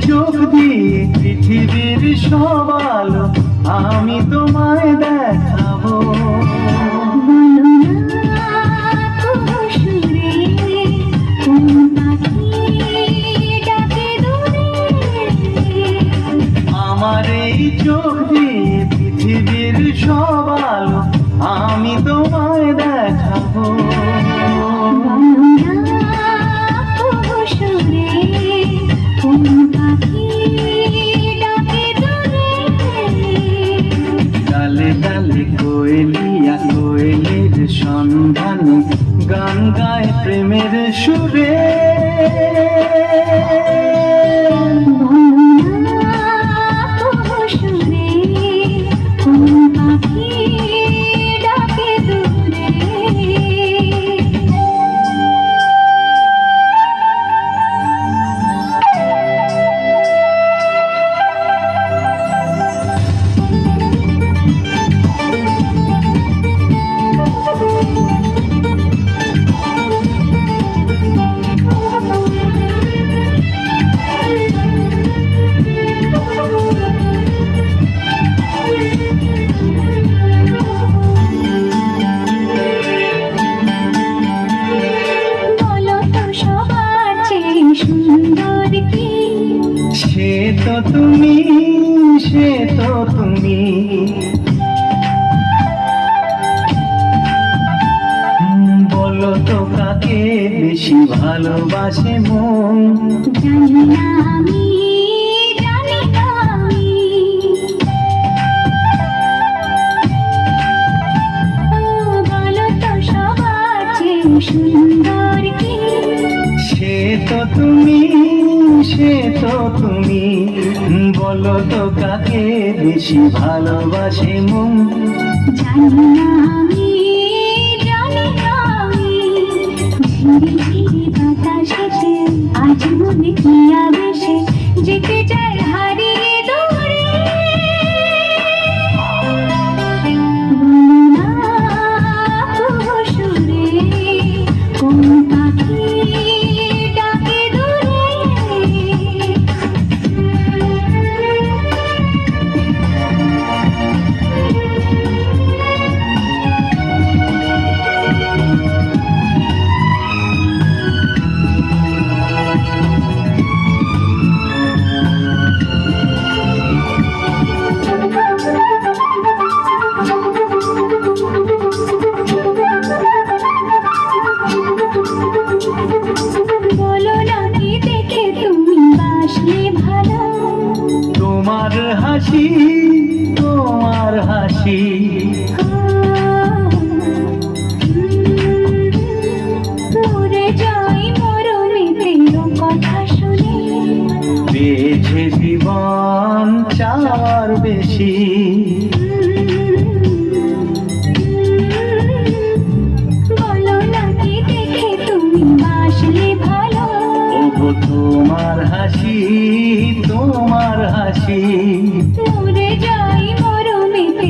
চোখ দিয়ে পৃথিবীর সব আলো আমি তোমায় দেখাবো। আমার এই চোখ দিয়ে পৃথিবীর সব আলো আমি তোমায় দেখাবো। ডালে ডালে কোয়েলিয়া কোয়েলের সন্ধানে গান গায় প্রেমের সুরে। সে তো তুমি, সে তো তুমি, বলো তো কাকে বেশি ভালোবাসে মন। জানি না আমি, জানি না আমি, বলো তো সবার চেয়ে সুন্দর কি। সে তো তুমি, সে তো তুমি, বলো তো কাকে বেশি ভালোবাসে মন। জানি না আমি, জানি না আমি, ধীরে ধীরে বাতাসেতে আজ মনে কি আবেশে যেতে চাই হারিয়ে দূরে। বলো না সুরে কোন পাখি ডাকে দূরে। বলো না কি দেখে তুমি বাসলে ভালো। তোমার হাসি, তোমার হাসি, মরে যাই মরমিতে কথা শুনে। পেয়েছে জীবন চাওয়ার বেশি। বলো না কি দেখে তুমি বাসলে ভালো। ওগো তোমার হাসি, তোমার হাসি, মরে যাই মরমিতে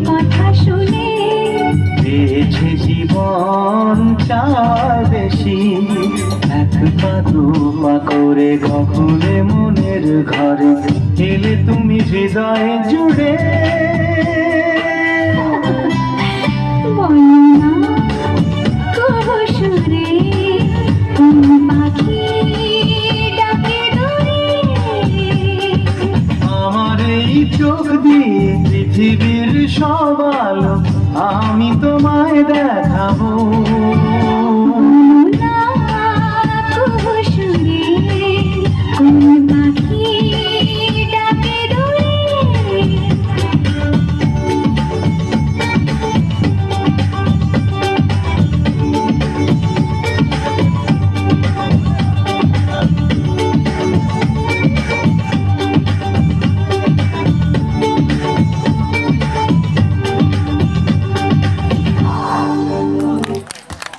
কথা শুনে। পেয়েছে জীবন চাওয়ার বেশি। এক পা দু পা করে কখনে মনের ঘরে এলে তুমি হৃদয়ে জুড়ে। বলো না সুরে কোন পাখি ডাকে দূরে। আমার এই চোখ দিয়ে পৃথিবীর সব আলো আমি তোমায় দেখাবো।